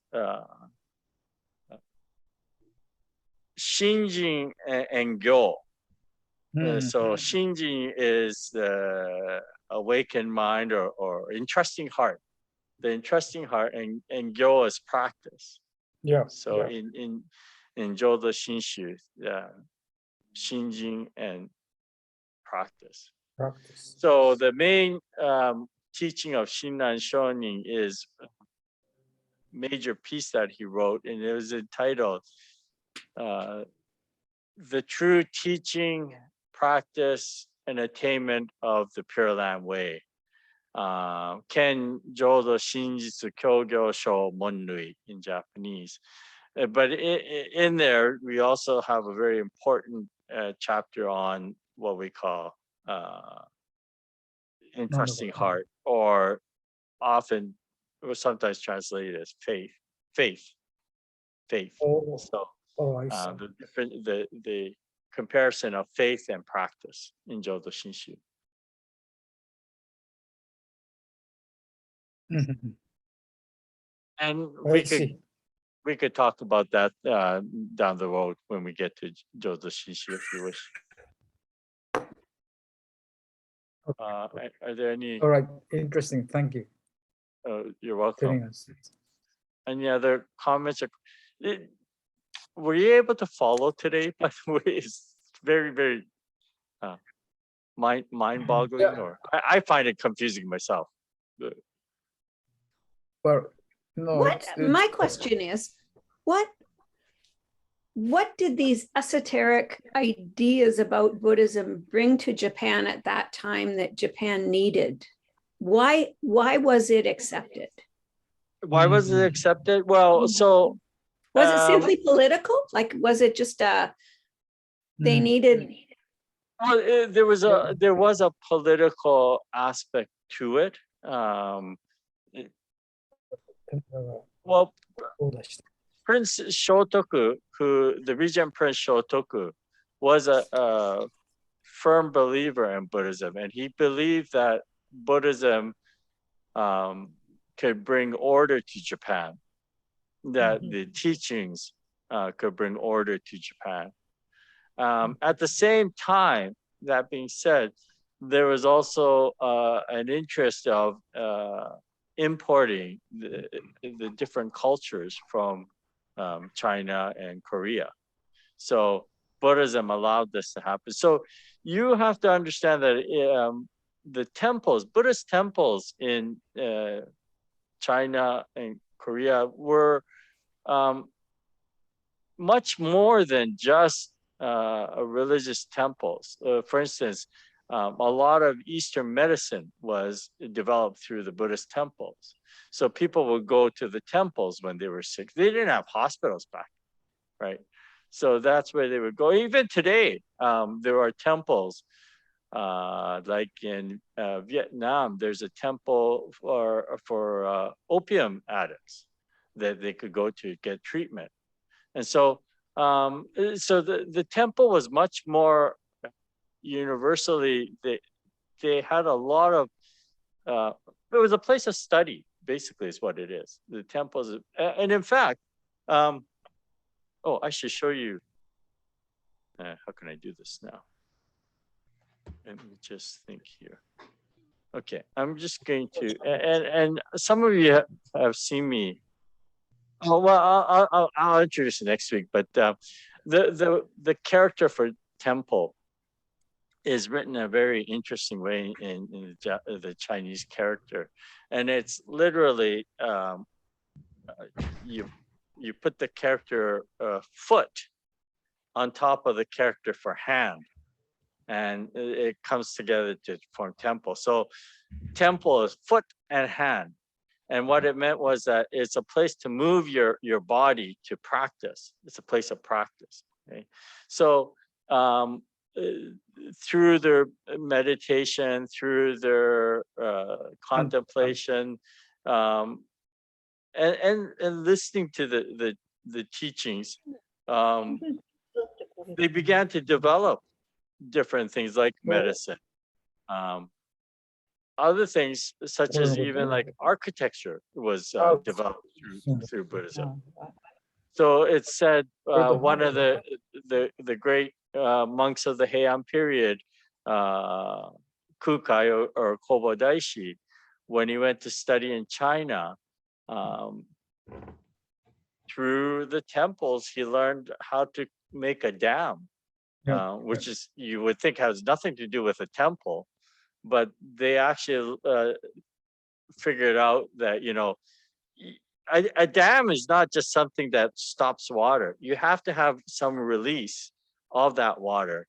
Speaker 1: Shinjin and Gyo. So Shinjin is the awakened mind or interesting heart. The interesting heart, and Gyo is practice. So in Jodo Shinshu, Shinjin and practice. So the main teaching of Shinran Shonin is a major piece that he wrote, and it was entitled The True Teaching, Practice, and Attainment of the Pure Land Way. Ken Jodo Shinjitsu Kyogyo Sho Monrui in Japanese. But in there, we also have a very important chapter on what we call interesting heart, or often or sometimes translated as faith. So the comparison of faith and practice in Jodo Shinshu. And we could talk about that down the road when we get to Jodo Shinshu, if you wish. Are there any?
Speaker 3: All right, interesting. Thank you.
Speaker 1: You're welcome. Any other comments? Were you able to follow today? By the way, it's very, very mind-boggling, or I find it confusing myself.
Speaker 3: Well, no.
Speaker 4: My question is, what did these esoteric ideas about Buddhism bring to Japan at that time that Japan needed? Why was it accepted?
Speaker 1: Why was it accepted? Well, so
Speaker 4: was it simply political? Like, was it just They needed,
Speaker 1: Well, there was a political aspect to it. It- well, Prince Shotoku, the regent Prince Shotoku, was a firm believer in Buddhism, and he believed that Buddhism could bring order to Japan, that the teachings could bring order to Japan. At the same time, that being said, there was also an interest of importing the different cultures from China and Korea. So Buddhism allowed this to happen. So you have to understand that the temples, Buddhist temples in China and Korea were much more than just religious temples. For instance, a lot of Eastern medicine was developed through the Buddhist temples. So people would go to the temples when they were sick. They didn't have hospitals back, right? So that's where they would go. Even today, there are temples, like in Vietnam, there's a temple for opium addicts that they could go to get treatment. And so the temple was much more universally, they had a lot of, it was a place of study, basically is what it is. The temples, and in fact, oh, I should show you, how can I do this now? Let me just think here. Okay, I'm just going to, and some of you have seen me. Oh, well, I'll introduce it next week. But the character for temple is written a very interesting way in the Chinese character, and it's literally you put the character foot on top of the character for hand, and it comes together to form temple. So temple is foot and hand. And what it meant was that it's a place to move your body to practice. It's a place of practice. Okay? So through their meditation, through their contemplation, and listening to the teachings, they began to develop different things like medicine. Other things, such as even like architecture, was developed through Buddhism. So it's said one of the great monks of the Heian period, Kukai or Kobo Daishi, when he went to study in China, through the temples, he learned how to make a dam, which is, you would think, has nothing to do with a temple. But they actually figured out that, a dam is not just something that stops water. You have to have some release of that water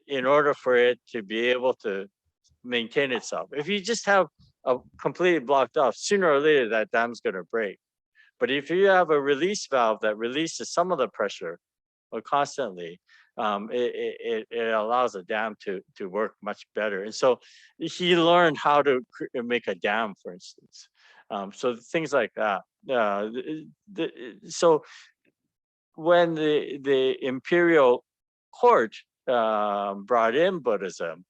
Speaker 1: in order for it to be able to maintain itself. If you just have a completely blocked off, sooner or later that dam's going to break. But if you have a release valve that releases some of the pressure constantly, it allows the dam to work much better. And so he learned how to make a dam, for instance. So things like that. So when the imperial court brought in Buddhism,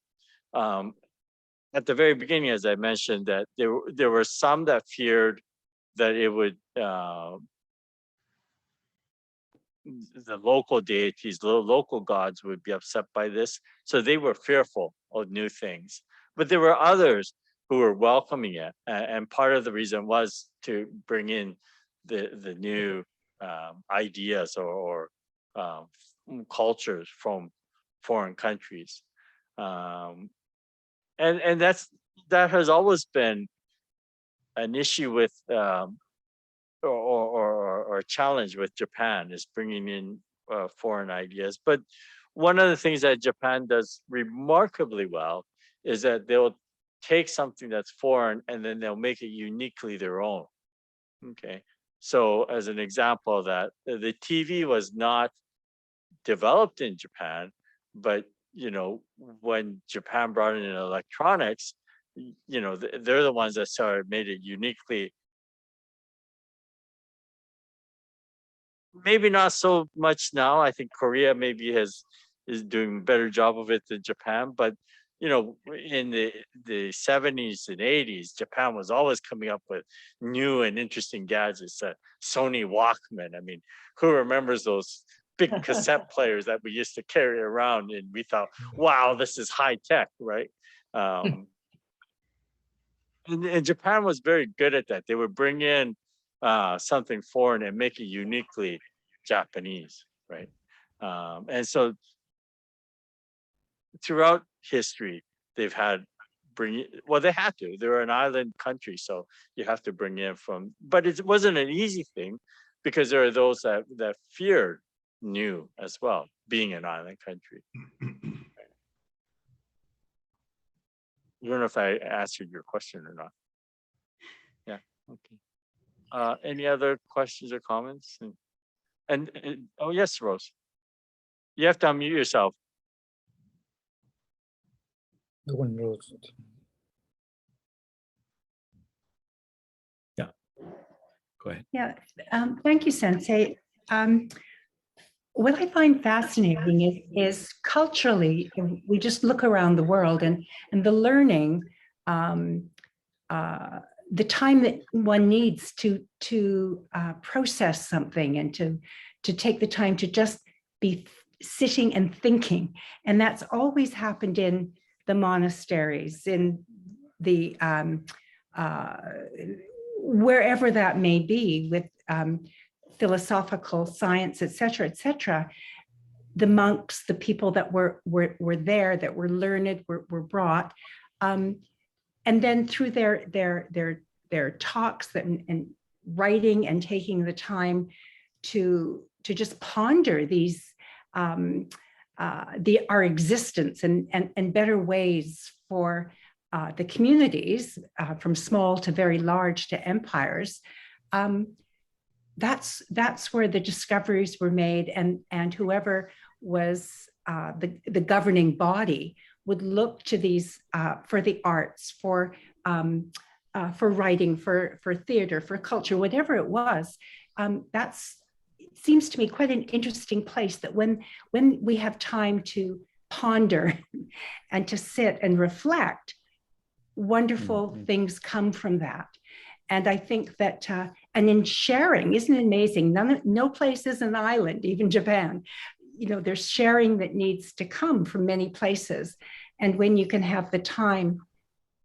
Speaker 1: at the very beginning, as I mentioned, that there were some that feared that it would the local deities, the local gods would be upset by this. So they were fearful of new things. But there were others who were welcoming it. And part of the reason was to bring in the new ideas or cultures from foreign countries. And that has always been an issue with or a challenge with Japan, is bringing in foreign ideas. But one of the things that Japan does remarkably well is that they'll take something that's foreign and then they'll make it uniquely their own. Okay. So as an example of that, the TV was not developed in Japan, but when Japan brought in electronics, they're the ones that made it uniquely. Maybe not so much now. I think Korea maybe is doing a better job of it than Japan, but in the 70s and 80s, Japan was always coming up with new and interesting gadgets. Sony Walkman. I mean, who remembers those big cassette players that we used to carry around, and we thought, wow, this is high tech, right? And Japan was very good at that. They would bring in something foreign and make it uniquely Japanese, right? And so throughout history, they've had they had to. They're an island country, so you have to bring in from. But it wasn't an easy thing, because there are those that feared new as well, being an island country. I don't know if I answered your question or not. Yeah. Okay. Any other questions or comments? And oh yes, Rose. You have to unmute yourself.
Speaker 3: The one Rose.
Speaker 5: Yeah. Go ahead.
Speaker 6: Yeah. Thank you, Sensei. What I find fascinating is culturally, we just look around the world and the learning, the time that one needs to process something and to take the time to just be sitting and thinking. And that's always happened in the monasteries, in the wherever that may be, with philosophical science, et cetera, the monks, the people that were there, that were learned, were brought, and then through their talks and writing and taking the time to just ponder these our existence and better ways for the communities, from small to very large to empires. That's where the discoveries were made, and whoever was the governing body would look to these for the arts, for writing, for theater, for culture, whatever it was. It seems to me quite an interesting place, that when we have time to ponder and to sit and reflect, wonderful things come from that. And I think that, and in sharing, isn't it amazing? No place is an island, even Japan. There's sharing that needs to come from many places. And when you can have the time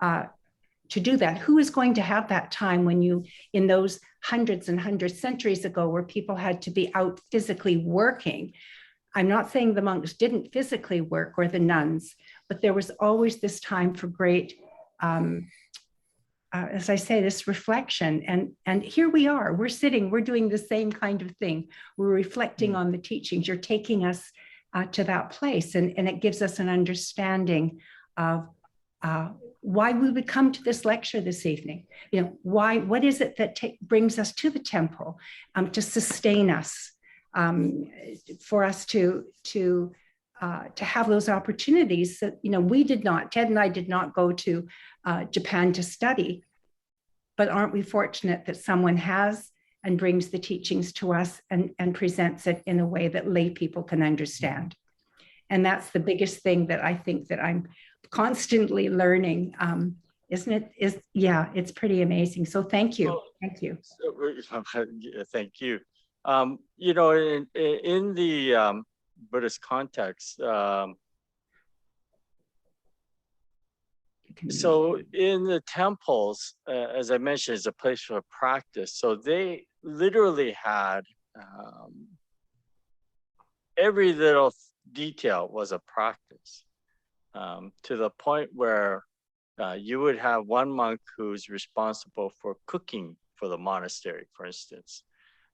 Speaker 6: to do that, who is going to have that time when in those hundreds and hundreds centuries ago, where people had to be out physically working? I'm not saying the monks didn't physically work, or the nuns, but there was always this time for great, as I say, this reflection. And here we are, we're sitting, we're doing the same kind of thing. We're reflecting on the teachings. You're taking us to that place. And it gives us an understanding of why we would come to this lecture this evening. What is it that brings us to the temple, to sustain us, for us to have those opportunities that, we did not, Ted and I did not go to Japan to study, but aren't we fortunate that someone has and brings the teachings to us and presents it in a way that lay people can understand. And that's the biggest thing that I think that I'm constantly learning, isn't it? It's pretty amazing. So thank you. Thank you.
Speaker 1: Thank you. In the Buddhist context, so in the temples, as I mentioned, is a place for practice. So they literally had every little detail was a practice, to the point where you would have one monk who's responsible for cooking for the monastery, for instance,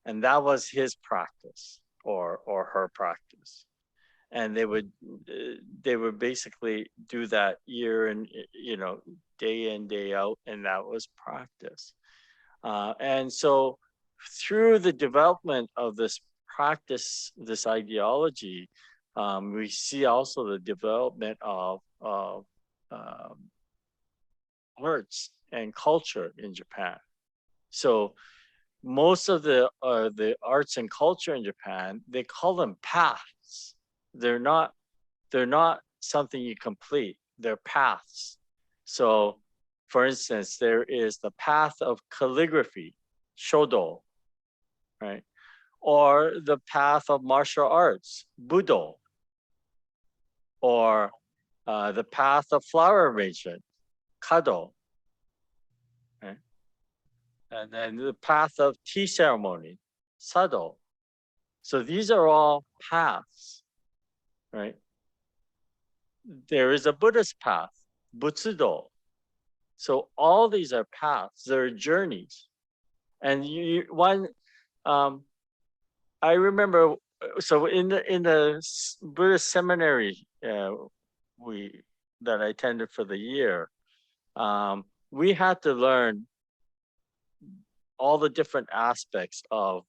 Speaker 1: and that was his practice or her practice. And they would basically do that year and day in, day out, and that was practice. And so through the development of this practice this ideology, we see also the development of arts and culture in Japan. So most of the arts and culture in Japan, they call them paths. They're not something you complete. They're paths. So, for instance, there is the path of calligraphy, shodo, right? Or the path of martial arts, budo, or the path of flower arrangement, kado, right? And then the path of tea ceremony, sado. So these are all paths, right? There is a Buddhist path, butsudo. So all these are paths, they're journeys. And I remember, so in the Buddhist seminary that I attended for the year, we had to learn all the different aspects of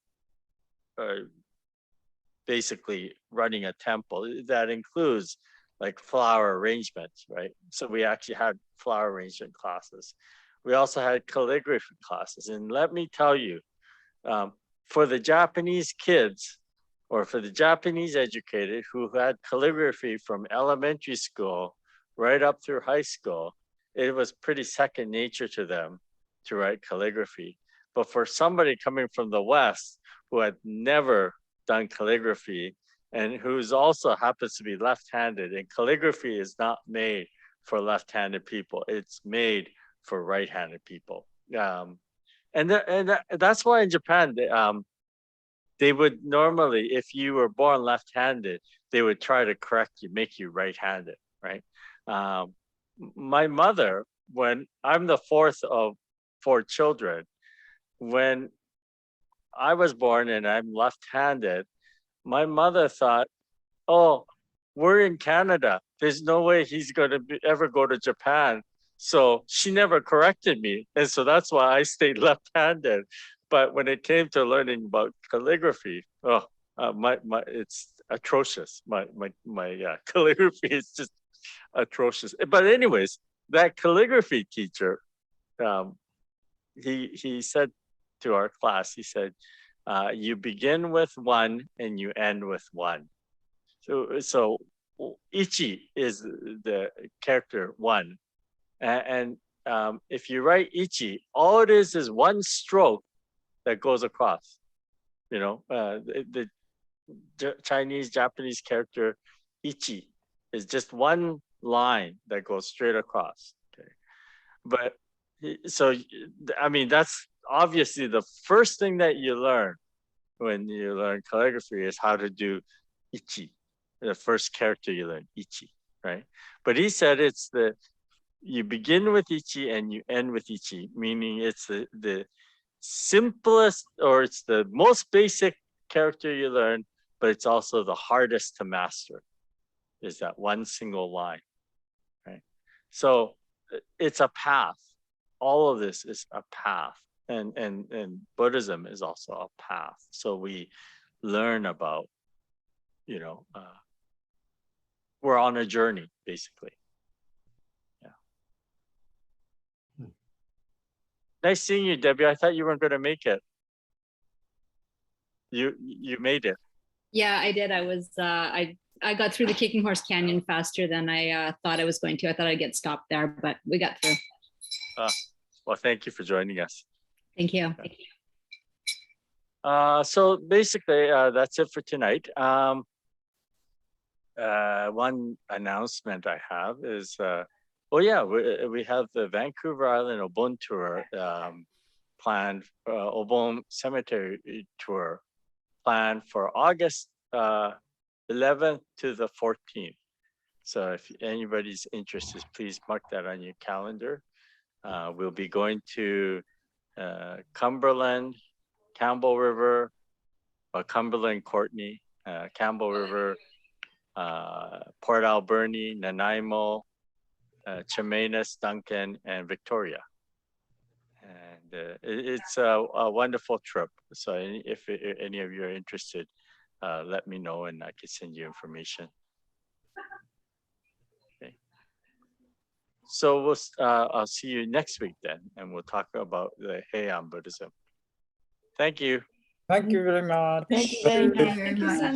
Speaker 1: basically running a temple. That includes like flower arrangements, right? So we actually had flower arrangement classes. We also had calligraphy classes. And let me tell you, for the Japanese kids or for the Japanese educated who had calligraphy from elementary school right up through high school, it was pretty second nature to them to write calligraphy. But for somebody coming from the West who had never done calligraphy and who's also happens to be left-handed, and calligraphy is not made for left-handed people, it's made for right-handed people. That's why in Japan, they would normally, if you were born left-handed, they would try to correct you, make you right-handed, right? My mother, when I'm the fourth of 4 children, when I was born and I'm left-handed, my mother thought, oh, we're in Canada. There's no way he's going to ever go to Japan. So she never corrected me. And so that's why I stayed left-handed. But when it came to learning about calligraphy, it's atrocious. My calligraphy is just atrocious. But anyways, that calligraphy teacher, he said to our class, he said, you begin with 1 and you end with 1. So ichi is the character 1. And if you write ichi, all it is 1 stroke that goes across. You know, the Chinese, Japanese character ichi is just 1 line that goes straight across. Okay, but so I mean that's obviously the first thing that you learn when you learn calligraphy is how to do ichi. The first character you learn, ichi, right? But he said you begin with ichi and you end with ichi, meaning it's the simplest or it's the most basic character you learn, but it's also the hardest to master, is that 1 single line, right? So it's a path. All of this is a path. And Buddhism is also a path. So we learn about, we're on a journey, basically. Yeah. Nice seeing you, Debbie. I thought you weren't going to make it. You made it.
Speaker 7: Yeah, I did. I was I got through the Kicking Horse Canyon faster than I thought I was going to. I thought I'd get stopped there, but we got through.
Speaker 1: Well, thank you for joining us.
Speaker 7: Thank you.
Speaker 1: So basically, that's it for tonight. One announcement I have is, we have the Vancouver Island Obon tour planned, Obon Cemetery tour planned for August 11th to the 14th. So if anybody's interested, please mark that on your calendar. We'll be going to Cumberland, Campbell River, Cumberland, Courtney, Campbell River, Port Alberni, Nanaimo, Chemainus, Duncan, and Victoria. And it's a wonderful trip. So if any of you are interested, let me know and I can send you information. Okay. So I'll see you next week then, and we'll talk about the Heian Buddhism. Thank you.
Speaker 3: Thank you very much.
Speaker 8: Thank you very much.
Speaker 4: Thank you, Sensei.